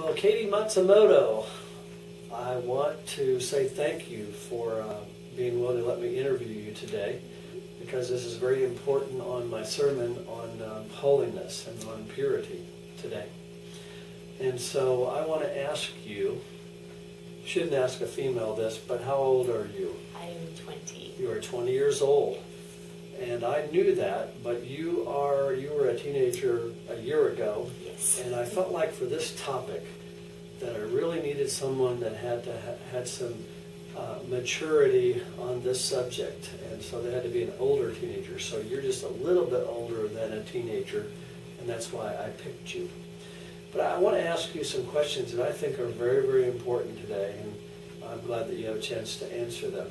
Well, Katie Matsumoto, I want to say thank you for being willing to let me interview you today, because this is very important on my sermon on holiness and on purity today. And so I want to ask you, shouldn't ask a female this, but how old are you? I am 20. You are 20 years old. And I knew that, but you were a teenager a year ago. Yes. And I felt like for this topic that I really needed someone that had some maturity on this subject. And so they had to be an older teenager. So you're just a little bit older than a teenager, and that's why I picked you. But I want to ask you some questions that I think are very, very important today, and I'm glad that you have a chance to answer them.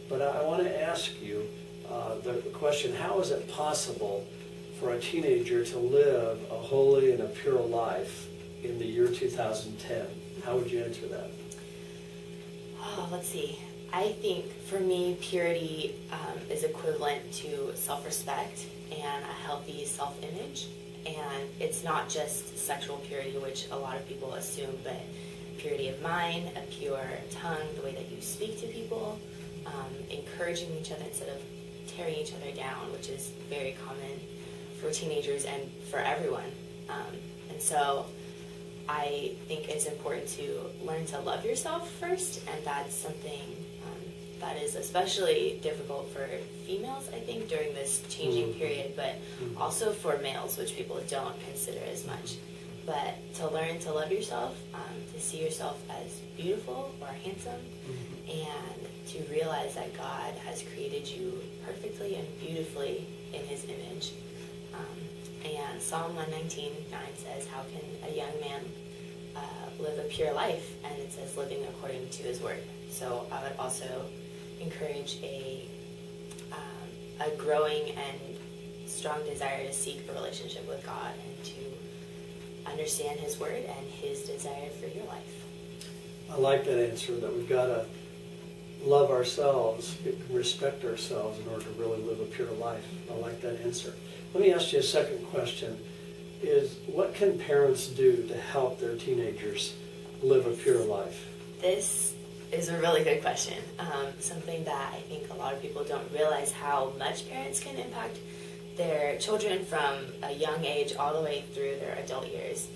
But I want to ask you the question, how is it possible for a teenager to live a holy and a pure life in the year 2010? How would you answer that? Oh, let's see. I think for me, purity is equivalent to self-respect and a healthy self-image. And it's not just sexual purity, which a lot of people assume, but purity of mind, a pure tongue, the way that you speak to people, encouraging each other instead of tearing each other down, which is very common for teenagers and for everyone. And so I think it's important to learn to love yourself first, and that's something that is especially difficult for females, I think, during this changing period, but also for males, which people don't consider as much. But to learn to love yourself, to see yourself as beautiful or handsome, and to realize that God has created you perfectly and beautifully in His image. And Psalm 119:9 says, how can a young man live a pure life? And it says living according to His word. So I would also encourage a growing and strong desire to seek a relationship with God and to understand His word and His desire for your life. I like that answer, that we've got to love ourselves, respect ourselves in order to really live a pure life. I like that answer. Let me ask you a second question. Is what can parents do to help their teenagers live a pure life? This is a really good question. Something that I think a lot of people don't realize how much parents can impact their children from a young age all the way through their adult years.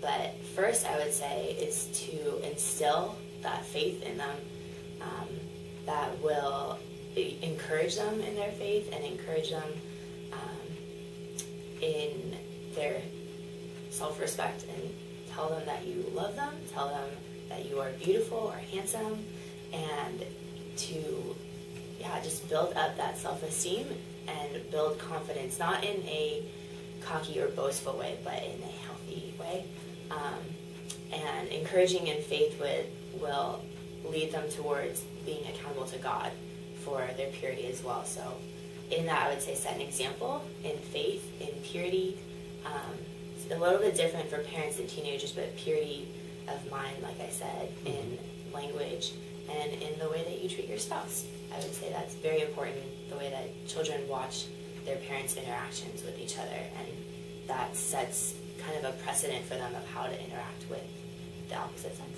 But first I would say is to instill that faith in them that will encourage them in their faith and encourage them in their self-respect, and tell them that you love them, tell them that you are beautiful or handsome, and to just build up that self-esteem and build confidence, not in a cocky or boastful way, but in a healthy way. And encouraging in faith will lead them towards being accountable to God for their purity as well. So in that, I would say set an example in faith, in purity. It's a little bit different for parents and teenagers, but purity of mind, like I said, in language and in the way that you treat your spouse. I would say that's very important, the way that children watch their parents' interactions with each other, and that sets kind of a precedent for them of how to interact with the opposite sex.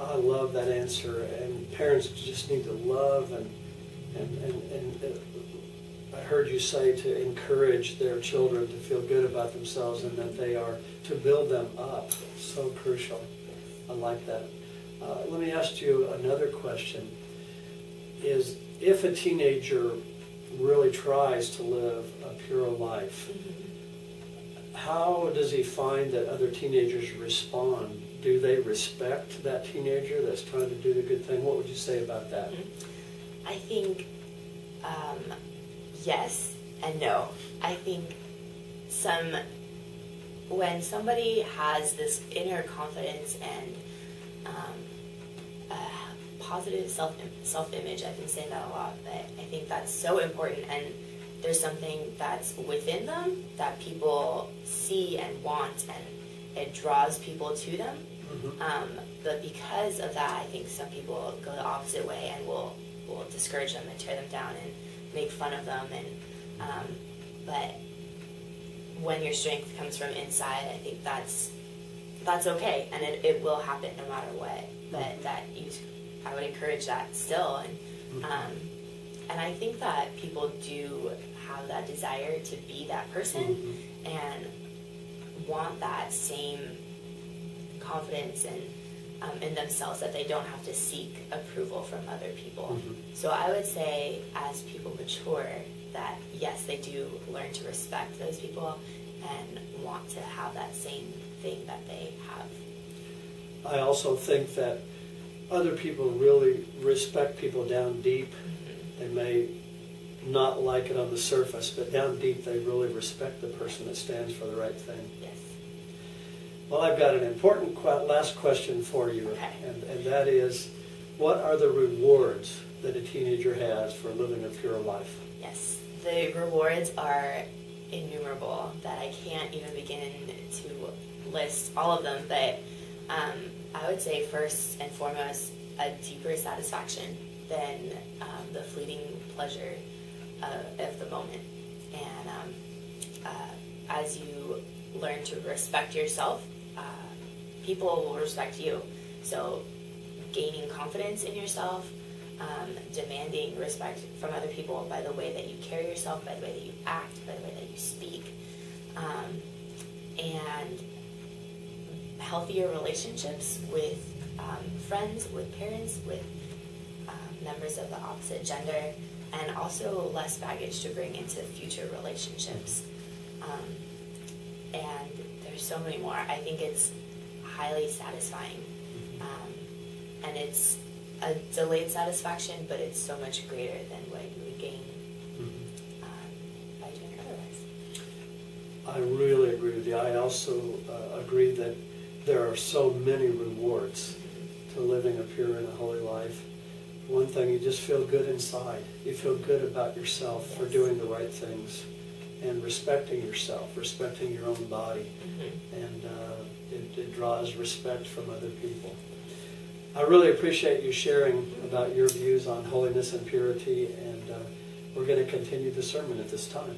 I love that answer, and parents just need to love and I heard you say to encourage their children to feel good about themselves and that they are to build them up. So crucial. I like that. Let me ask you another question. Is if a teenager really tries to live a pure life, how does he find that other teenagers respond? Do they respect that teenager that's trying to do the good thing? What would you say about that? I think yes and no. I think when somebody has this inner confidence and positive self-image, I've been saying that a lot, but I think that's so important, and there's something that's within them that people see and want, and it draws people to them. But because of that, I think some people go the opposite way and will discourage them and tear them down and make fun of them. And but when your strength comes from inside, I think that's that's okay, and it will happen no matter what. But I would encourage that still, and I think that people do have that desire to be that person and want that same confidence and in themselves, that they don't have to seek approval from other people. So I would say, as people mature, that yes, they do learn to respect those people and want to have that same thing that they have. I also think that other people really respect people down deep. They may not like it on the surface, but down deep they really respect the person that stands for the right thing. Yes. Well, I've got an important last question for you, and that is, what are the rewards that a teenager has for living a pure life? Yes, the rewards are innumerable that I can't even begin to list all of them, but I would say first and foremost, a deeper satisfaction than the fleeting pleasure of the moment. And as you learn to respect yourself, people will respect you. So gaining confidence in yourself, demanding respect from other people by the way that you carry yourself, by the way that you act, by the way that you speak, and healthier relationships with friends, with parents, with members of the opposite gender, and also less baggage to bring into future relationships. And there's so many more. I think it's highly satisfying. And it's a delayed satisfaction, but it's so much greater than what you would gain by doing it otherwise. I really agree with you. I also agree that there are so many rewards to living a pure and a holy life. One thing, you just feel good inside. You feel good about yourself for doing the right things and respecting yourself, respecting your own body. And it draws respect from other people. I really appreciate you sharing about your views on holiness and purity, and we're going to continue the sermon at this time.